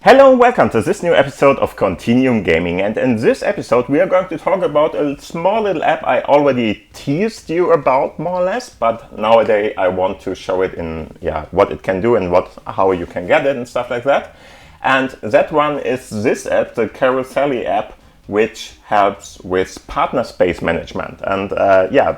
Hello and welcome to this new episode of Continuum Gaming, and in this episode we are going to talk about a small little app I already teased you about more or less, but nowadays I want to show it in what it can do and how you can get it and stuff like that. And that one is this app, the Karuselli app, which helps with Partnerspace management. And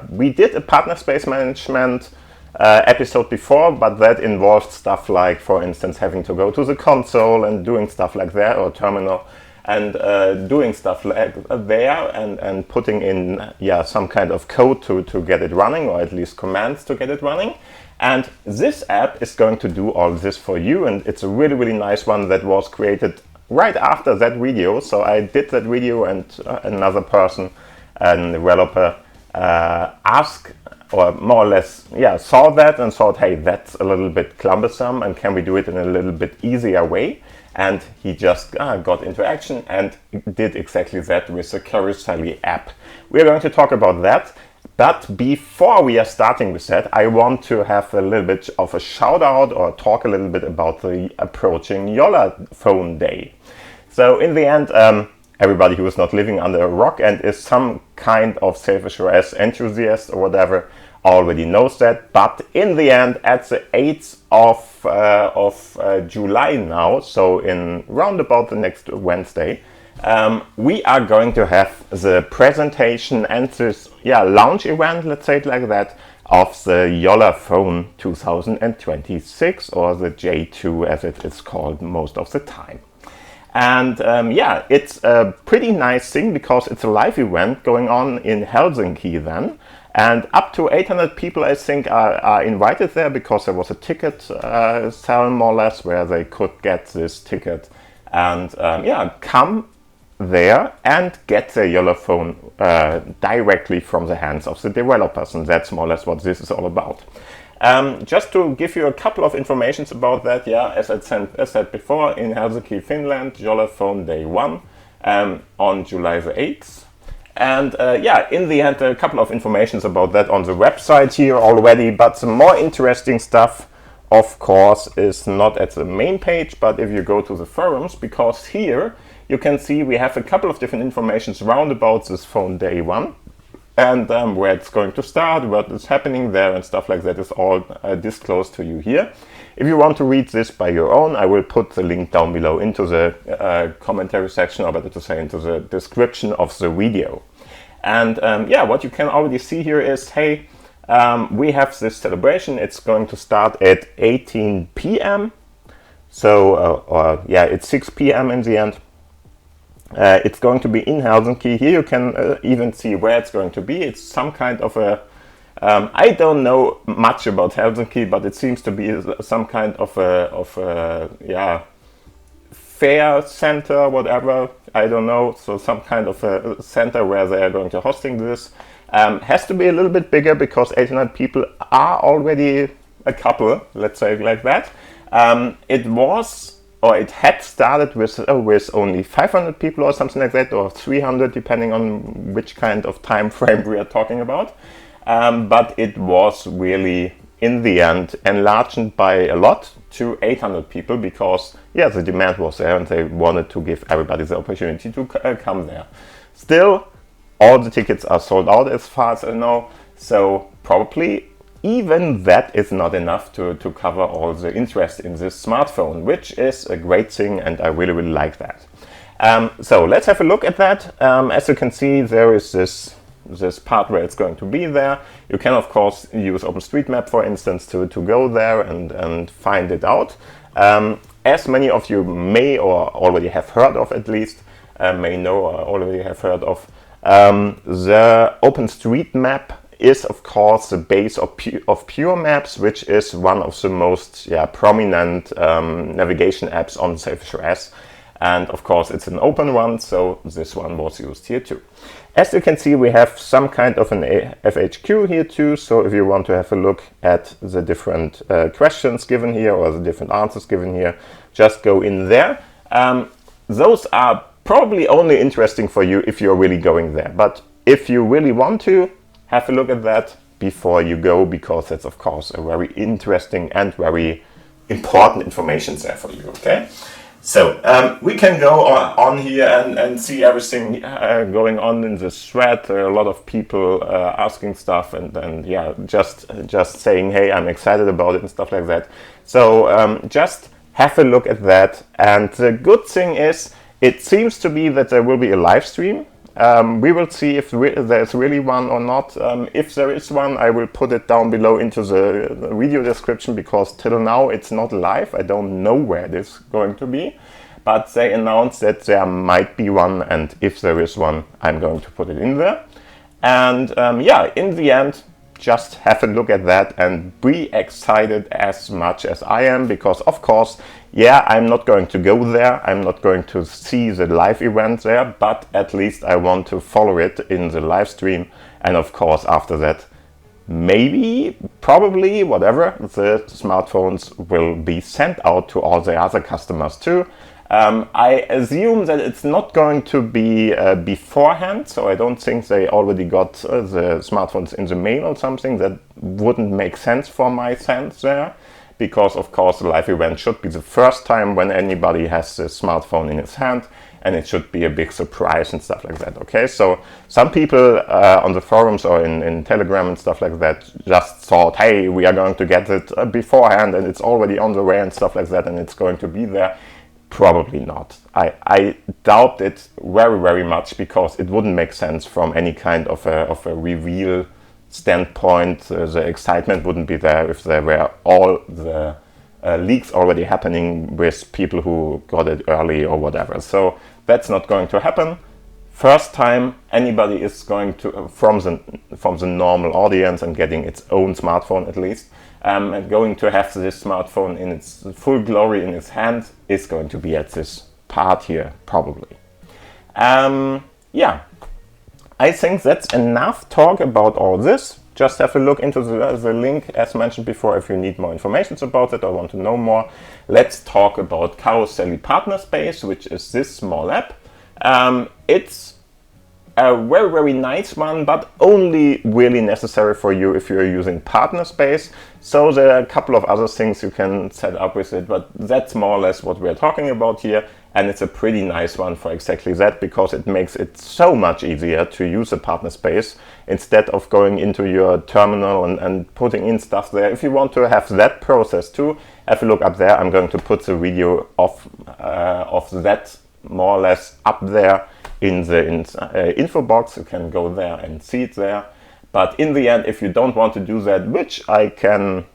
we did a Partnerspace management episode before, but that involved stuff like, for instance, having to go to the console and doing stuff like that, or terminal, and doing stuff like there and putting in some kind of code to get it running, or at least commands to get it running. And this app is going to do all this for you, and it's a really, really nice one that was created right after that video. So I did that video, and another person, a developer, asked, or more or less, saw that and thought, hey, that's a little bit cumbersome, and can we do it in a little bit easier way? And he just got into action and did exactly that with the Karuselli app. We're going to talk about that, but before we are starting with that, I want to have a little bit of a shout out or talk a little bit about the approaching Jolla Phone Day. So in the end, everybody who is not living under a rock and is some kind of Sailfish OS enthusiast or whatever already knows that. But in the end, at the 8th of July now, so in round about the next Wednesday, we are going to have the presentation and this launch event, let's say it like that, of the Jolla Phone 2026, or the J2 as it is called most of the time. And it's a pretty nice thing because it's a live event going on in Helsinki then. And up to 800 people, I think, are invited there because there was a ticket sale more or less where they could get this ticket and come there and get the Jolla Phone directly from the hands of the developers. And that's more or less what this is all about. Just to give you a couple of informations about that, as I said before, in Helsinki, Finland, Jolla Phone Day 1 on July the 8th. And in the end, a couple of informations about that on the website here already, but the more interesting stuff, of course, is not at the main page, but if you go to the forums, because here you can see we have a couple of different informations round about this phone day 1. And where it's going to start, what is happening there, and stuff like that is all disclosed to you here. If you want to read this by your own, I will put the link down below into the commentary section, or better to say, into the description of the video. And what you can already see here is, hey, we have this celebration. It's going to start at 18 p.m. So, it's 6 p.m. in the end. It's going to be in Helsinki. Here you can even see where it's going to be. It's some kind of a, I don't know much about Helsinki, but it seems to be some kind of a fair center, whatever, I don't know. So some kind of a center where they are going to hosting this. Has to be a little bit bigger because 800 people are already a couple, let's say it like that. It had started with only 500 people or something like that, or 300, depending on which kind of time frame we are talking about. But it was really, in the end, enlarged by a lot to 800 people because, the demand was there and they wanted to give everybody the opportunity to come there. Still, all the tickets are sold out as far as I know, so probably even that is not enough to cover all the interest in this smartphone, which is a great thing, and I really, really like that. So let's have a look at that. As you can see, there is this part where it's going to be there. You can, of course, use OpenStreetMap, for instance, to go there and find it out. As many of you may or already have heard of, at least, may know or already have heard of, the OpenStreetMap is, of course, the base of Pure Maps, which is one of the most prominent navigation apps on Sailfish OS. And of course, it's an open one, so this one was used here too. As you can see, we have some kind of an FAQ here too. So if you want to have a look at the different questions given here or the different answers given here, just go in there. Those are probably only interesting for you if you're really going there. But if you really want to, have a look at that before you go, because that's, of course, a very interesting and very important information there for you, okay? So we can go on here and see everything going on in this thread. There are a lot of people asking stuff and yeah, just saying, hey, I'm excited about it and stuff like that. So just have a look at that. And the good thing is, it seems to be that there will be a live stream. We will see if there's really one or not. If there is one, I will put it down below into the video description, because till now it's not live. I don't know where it is going to be, but they announced that there might be one, and if there is one, I'm going to put it in there. And yeah, in the end, just have a look at that and be excited as much as I am, because of course, yeah, I'm not going to go there, I'm not going to see the live event there, but at least I want to follow it in the live stream. And of course, after that, maybe, probably, whatever, the smartphones will be sent out to all the other customers too. I assume that it's not going to be beforehand, so I don't think they already got the smartphones in the mail or something. That wouldn't make sense for my sense there, because of course the live event should be the first time when anybody has the smartphone in his hand, and it should be a big surprise and stuff like that. Okay, so some people on the forums or in Telegram and stuff like that just thought, hey, we are going to get it beforehand and it's already on the way and stuff like that, and it's going to be there. Probably not. I doubt it very, very much, because it wouldn't make sense from any kind of a reveal standpoint. The excitement wouldn't be there if there were all the leaks already happening with people who got it early or whatever. So that's not going to happen. First time anybody is going to, from the normal audience and getting its own smartphone at least, going to have this smartphone in its full glory in its hand, is going to be at this part here, probably. Yeah, I think that's enough talk about all this. Just have a look into the link, as mentioned before, if you need more information about it or want to know more. Let's talk about Karuselli Partnerspace, which is this small app. It's a very, very nice one, but only really necessary for you if you're using Partnerspace. So there are a couple of other things you can set up with it, but that's more or less what we're talking about here. And it's a pretty nice one for exactly that, because it makes it so much easier to use a Partnerspace instead of going into your terminal and putting in stuff there. If you want to have that process too, have a look up there. I'm going to put the video of that more or less up there in the info box. You can go there and see it there. But in the end, if you don't want to do that, which I can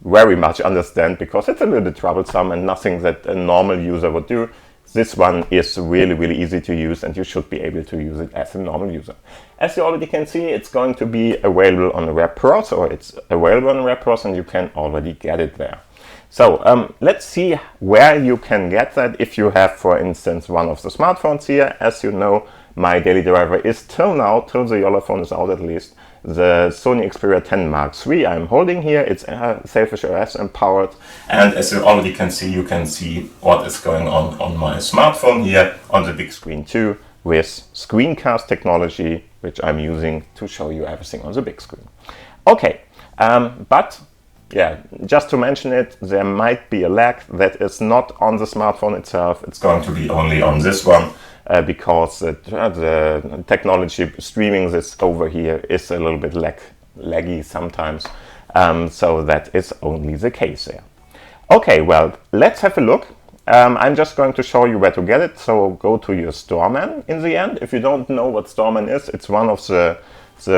very much understand, because it's a little bit troublesome and nothing that a normal user would do, this one is really, really easy to use, and you should be able to use it as a normal user. As you already can see, it's going to be available on WebPros, or it's available on WebPros, and you can already get it there. So let's see where you can get that if you have, for instance, one of the smartphones here. As you know, my daily driver is till now, till the Jolla Phone is out at least, the Sony Xperia 10 Mark III I'm holding here. It's Sailfish OS empowered. And as you already can see what is going on my smartphone here on the big screen too, with screencast technology, which I'm using to show you everything on the big screen. Okay, but yeah, just to mention it, there might be a lag that is not on the smartphone itself. It's going to be only on this one, because the technology streaming this over here is a little bit laggy sometimes. So that is only the case there. Okay, well, let's have a look. I'm just going to show you where to get it. So go to your Storeman in the end. If you don't know what Storeman is, it's one of the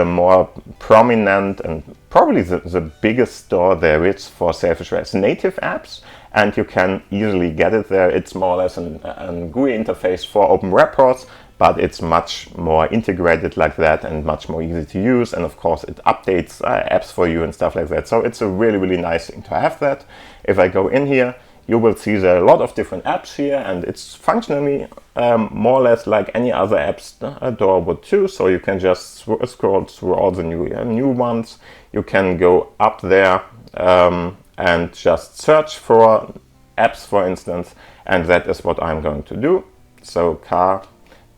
more prominent and probably the biggest store there is for Sailfish OS native apps, and you can easily get it there. It's more or less a GUI interface for open web ports, but it's much more integrated like that and much more easy to use, and of course it updates apps for you and stuff like that. So it's a really, really nice thing to have that. If I go in here, you will see there are a lot of different apps here, and it's functionally more or less like any other app store would too. So you can just scroll through all the new ones. You can go up there and just search for apps, for instance, and that is what I'm going to do. So car,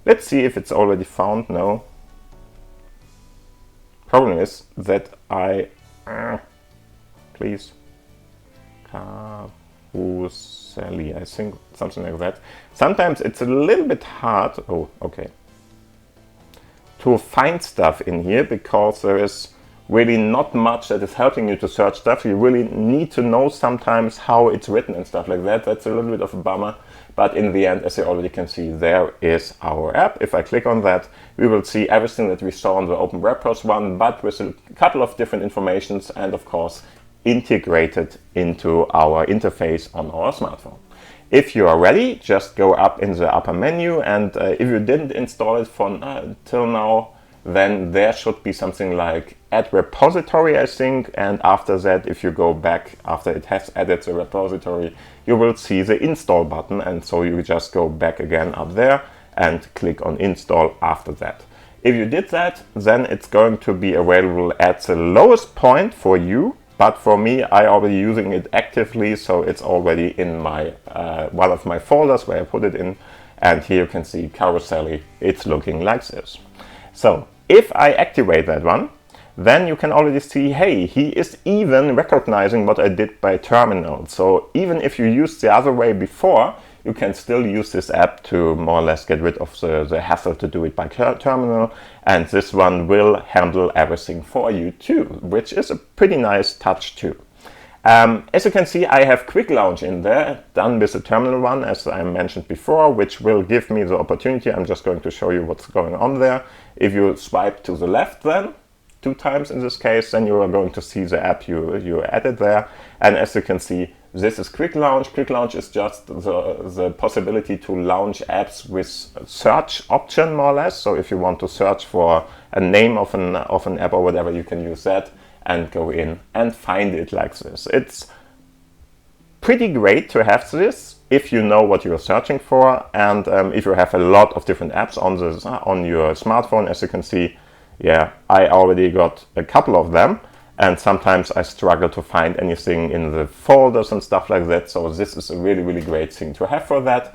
let's see if it's already found. No. Problem is that please, car. Karuselli, I think, something like that. Sometimes it's a little bit hard, oh, okay, to find stuff in here because there is really not much that is helping you to search stuff. You really need to know sometimes how it's written and stuff like that. That's a little bit of a bummer. But in the end, as you already can see, there is our app. If I click on that, we will see everything that we saw on the Open Web Browser one, but with a couple of different informations and of course integrated into our interface on our smartphone. If you are ready, just go up in the upper menu, and if you didn't install it till now, then there should be something like add repository, I think, and after that, if you go back after it has added the repository, you will see the install button, and so you just go back again up there and click on install after that. If you did that, then it's going to be available at the lowest point for you, but for me, I already using it actively, so it's already in my one of my folders where I put it in, and here you can see Karuselli. It's looking like this. So if I activate that one, then you can already see, hey, he is even recognizing what I did by terminal. So even if you used the other way before, you can still use this app to more or less get rid of the hassle to do it by terminal. And this one will handle everything for you too, which is a pretty nice touch too. As you can see, I have quick launch in there, done with the terminal one, as I mentioned before, which will give me the opportunity. I'm just going to show you what's going on there. If you swipe to the left then, 2 times in this case, then you are going to see the app you added there. And as you can see, this is quick launch. Quick launch is just the possibility to launch apps with search option, more or less. So if you want to search for a name of an app or whatever, you can use that and go in and find it like this. It's pretty great to have this if you know what you're searching for, and if you have a lot of different apps on your smartphone. As you can see, yeah, I already got a couple of them, and sometimes I struggle to find anything in the folders and stuff like that. So this is a really, really great thing to have for that.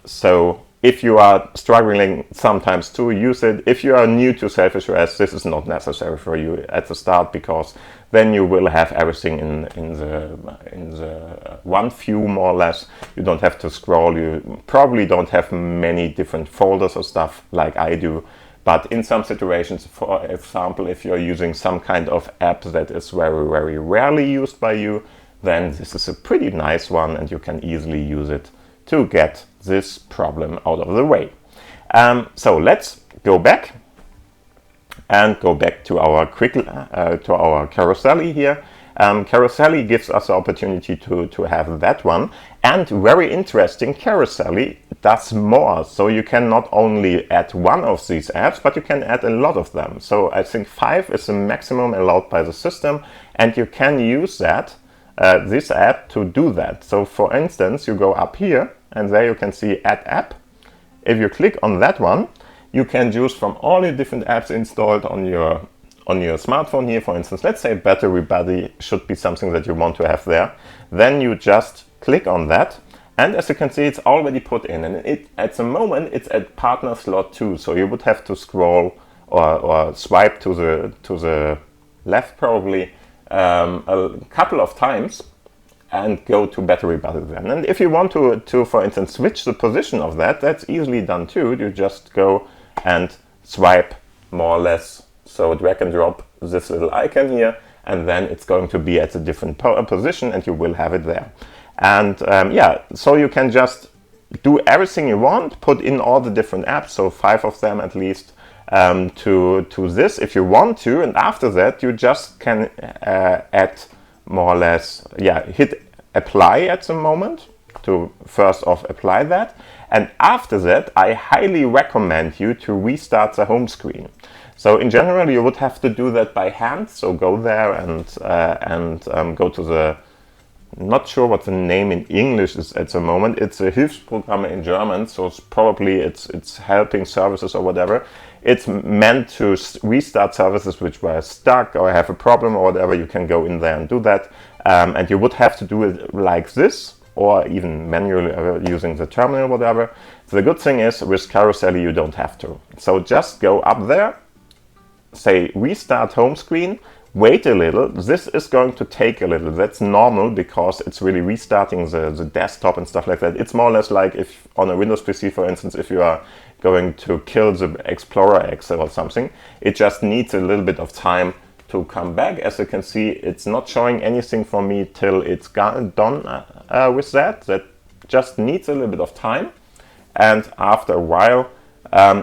So if you are struggling sometimes to use it, if you are new to Sailfish OS, this is not necessary for you at the start, because then you will have everything in the one view, more or less. You don't have to scroll. You probably don't have many different folders or stuff like I do. But in some situations, for example, if you're using some kind of app that is very, very rarely used by you, then this is a pretty nice one, and you can easily use it to get this problem out of the way. So let's go back and go back to our Karuselli here. Karuselli gives us the opportunity to have that one, and very interesting, Karuselli does more. So you can not only add one of these apps, but you can add a lot of them. So I think 5 is the maximum allowed by the system, and you can use that this app to do that. So for instance, you go up here and there you can see add app. If you click on that one, you can choose from all the different apps installed on your smartphone here. For instance, let's say Battery Buddy should be something that you want to have there. Then you just click on that, and as you can see, it's already put in, and at the moment it's at partner slot 2. So you would have to scroll or swipe to the left probably a couple of times and go to Battery Buddy then. And if you want to for instance switch the position of that, that's easily done too. You just go and swipe more or less, so drag and drop this little icon here, and then it's going to be at a different position, and you will have it there. And yeah, so you can just do everything you want, put in all the different apps, so 5 of them at least, to this if you want to, and after that you just can add more or less, yeah, hit apply at the moment to first off apply that, and after that I highly recommend you to restart the home screen. So in general you would have to do that by hand, so go there and go to the, not sure what the name in English is at the moment. It's a Hilfsprogramme in German, so it's helping services or whatever. It's meant to restart services which were stuck or have a problem or whatever. You can go in there and do that, and you would have to do it like this, or even manually using the terminal, whatever. The good thing is with Karuselli you don't have to. So just go up there, say restart home screen. wait a little. This is going to take a little. That's normal because it's really restarting the desktop and stuff like that. It's more or less like if on a Windows PC, for instance, if you are going to kill the Explorer X or something, it just needs a little bit of time to come back. As you can see, it's not showing anything for me till it's done with that. That just needs a little bit of time. And after a while,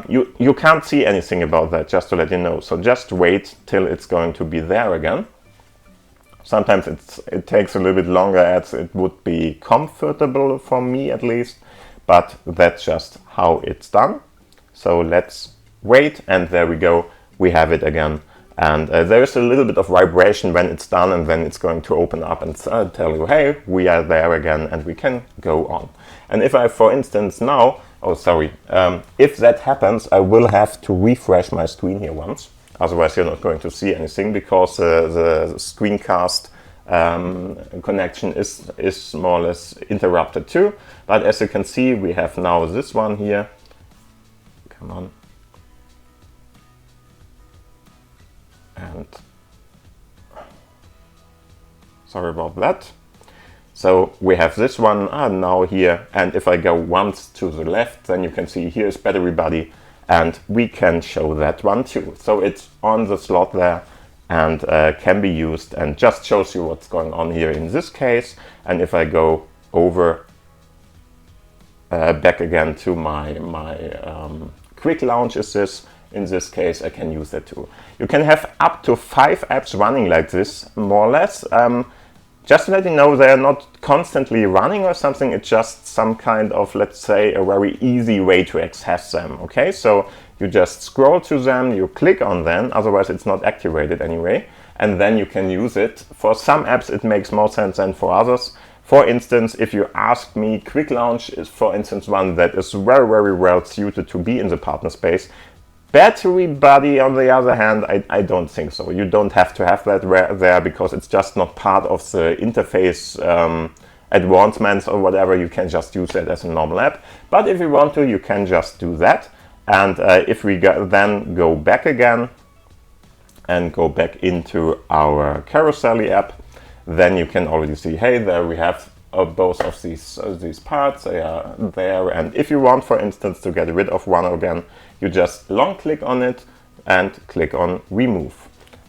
you can't see anything about that, just to let you know. So just wait till it's going to be there again. Sometimes it takes a little bit longer as it would be comfortable for me at least, but that's just how it's done. So let's wait, and there we go, we have it again. And there's a little bit of vibration when it's done, and then it's going to open up and tell you, hey, we are there again, and we can go on. And if I, for instance, now, if that happens, I will have to refresh my screen here once. Otherwise, you're not going to see anything because the screencast connection is more or less interrupted too. But as you can see, we have now this one here. Come on. And sorry about that. So we have this one now here, and if I go once to the left, then you can see here's battery body, and we can show that one too. So it's on the slot there and can be used, and just shows you what's going on here in this case. And if I go over back again to my quick launch assist, in this case I can use that too. You can have up to 5 apps running like this, more or less. Just to let you know, they are not constantly running or something. It's just some kind of, let's say, a very easy way to access them. Okay, so you just scroll to them, you click on them, otherwise it's not activated anyway, and then you can use it. For some apps it makes more sense than for others. For instance, if you ask me, Quick Launch is, for instance, one that is very, very well suited to be in the partner space. Battery body, on the other hand, I don't think so. You don't have to have that there because it's just not part of the interface advancements or whatever. You can just use it as a normal app. But if you want to, you can just do that. And if we then go back again and go back into our Karuselli app, then you can already see, hey, there we have both of these parts. They are there. And if you want, for instance, to get rid of one again, you just long click on it and click on remove.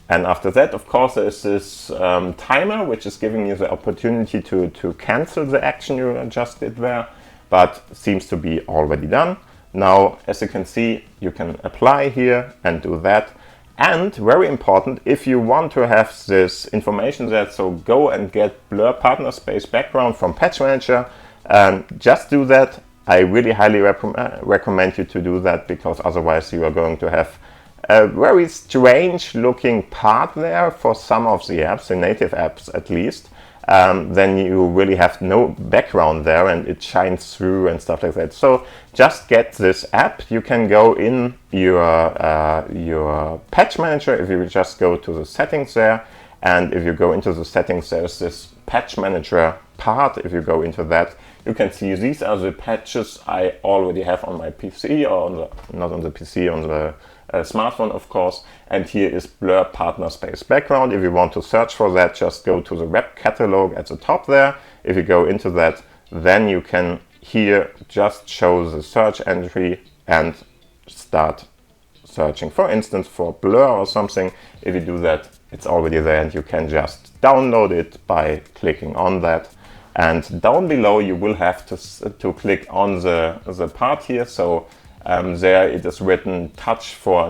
And after that, of course, there is this timer, which is giving you the opportunity to cancel the action you just did there, but seems to be already done. Now, as you can see, you can apply here and do that. And very important, if you want to have this information there, so go and get Blur Partnerspace background from Patch Manager, just do that. I really highly recommend you to do that, because otherwise you are going to have a very strange looking part there for some of the apps, the native apps at least. Then you really have no background there and it shines through and stuff like that. So just get this app. You can go in your Patch Manager if you just go to the settings there. And if you go into the settings, there's this Patch Manager part. If you go into that, you can see these are the patches I already have on my PC, or not on the PC, on the smartphone, of course. And here is Blur Partnerspace background. If you want to search for that, just go to the web catalog at the top there. If you go into that, then you can here just show the search entry and start searching, for instance, for Blur or something. If you do that, it's already there, and you can just download it by clicking on that. And down below you will have to click on the part here. So there it is written touch for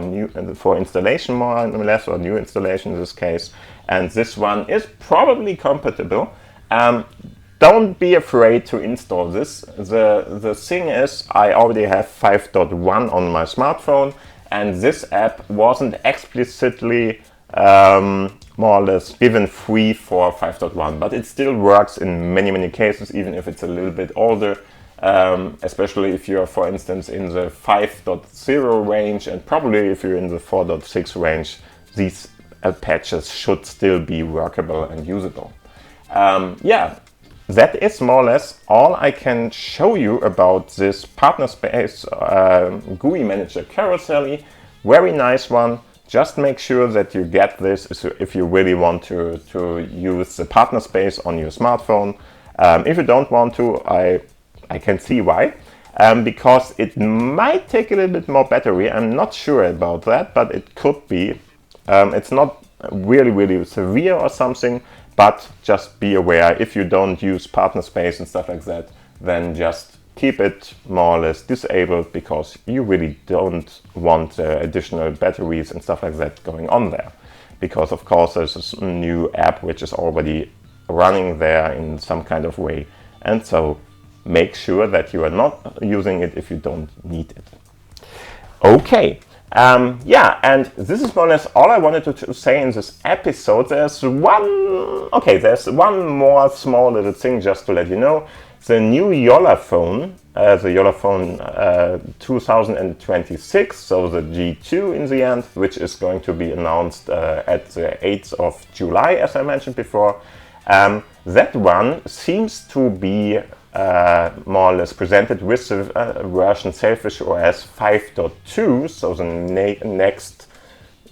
installation, more or less, or new installation in this case. And this one is probably compatible. Don't be afraid to install this. The thing is, I already have 5.1 on my smartphone, and this app wasn't explicitly more or less given free for 5.1, but it still works in many cases, even if it's a little bit older, especially if you're, for instance, in the 5.0 range, and probably if you're in the 4.6 range, these patches should still be workable and usable. Yeah, that is more or less all I can show you about this Partnerspace GUI Manager Karuselli. Very nice one. just make sure that you get this if you really want to use the Partnerspace on your smartphone. If you don't want to, I can see why. Because it might take a little bit more battery. I'm not sure about that, but it could be. It's not really severe or something, but just be aware if you don't use Partnerspace and stuff like that, then just keep it more or less disabled, because you really don't want additional batteries and stuff like that going on there. Because of course there's this new app which is already running there in some kind of way, and so make sure that you are not using it if you don't need it. Okay, yeah, and this is more or less all I wanted to say in this episode. There's one more small little thing just to let you know. The new Jolla Phone, the Jolla Phone 2026, so the G2 in the end, which is going to be announced at the 8th of July, as I mentioned before. That one seems to be more or less presented with the version Sailfish OS 5.2, so the next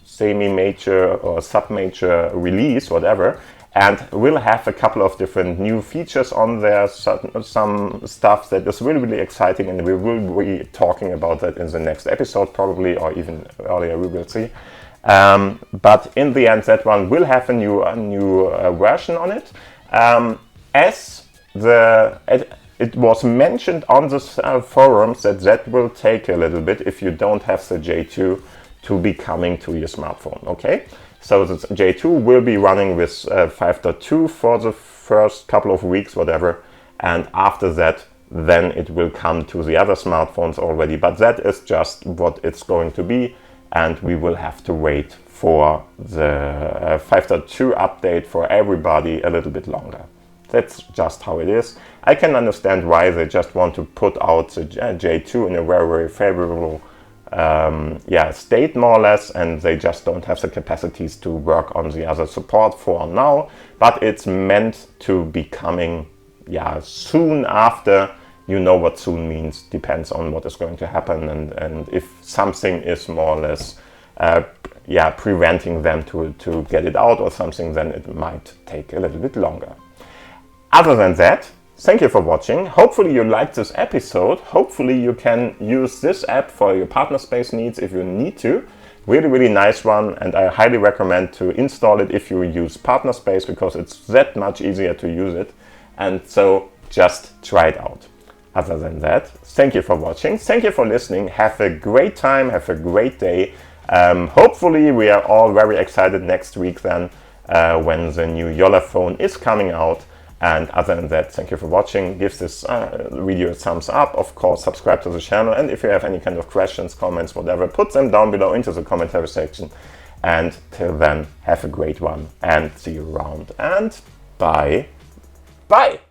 semi-major or sub-major release, whatever, and we'll have a couple of different new features on there, some stuff that is really exciting, and we will be talking about that in the next episode probably, or even earlier, we will see. But in the end, that one will have a new version on it. It was mentioned on the forums that will take a little bit if you don't have the J2 to be coming to your smartphone, okay? So the J2 will be running with 5.2 for the first couple of weeks, whatever, and after that, then it will come to the other smartphones already, but that is just what it's going to be, and we will have to wait for the 5.2 update for everybody a little bit longer. That's just how it is. I can understand why they just want to put out the J2 in a very favorable state, more or less, and they just don't have the capacities to work on the other support for now, but it's meant to be coming soon after. You know what soon means, depends on what is going to happen, and if something is more or less preventing them to get it out or something, then it might take a little bit longer. Other than that, thank you for watching. Hopefully you liked this episode. Hopefully you can use this app for your Partnerspace needs if you need to. Really nice one, and I highly recommend to install it if you use Partnerspace, because it's that much easier to use it. And so just try it out. Other than that, thank you for watching. Thank you for listening. Have a great time. Have a great day. Hopefully we are all very excited next week then when the new Jolla Phone is coming out. And other than that, thank you for watching. Give this video a thumbs up. Of course, subscribe to the channel. And if you have any kind of questions, comments, whatever, put them down below into the commentary section. And till then, have a great one and see you around. And bye. Bye.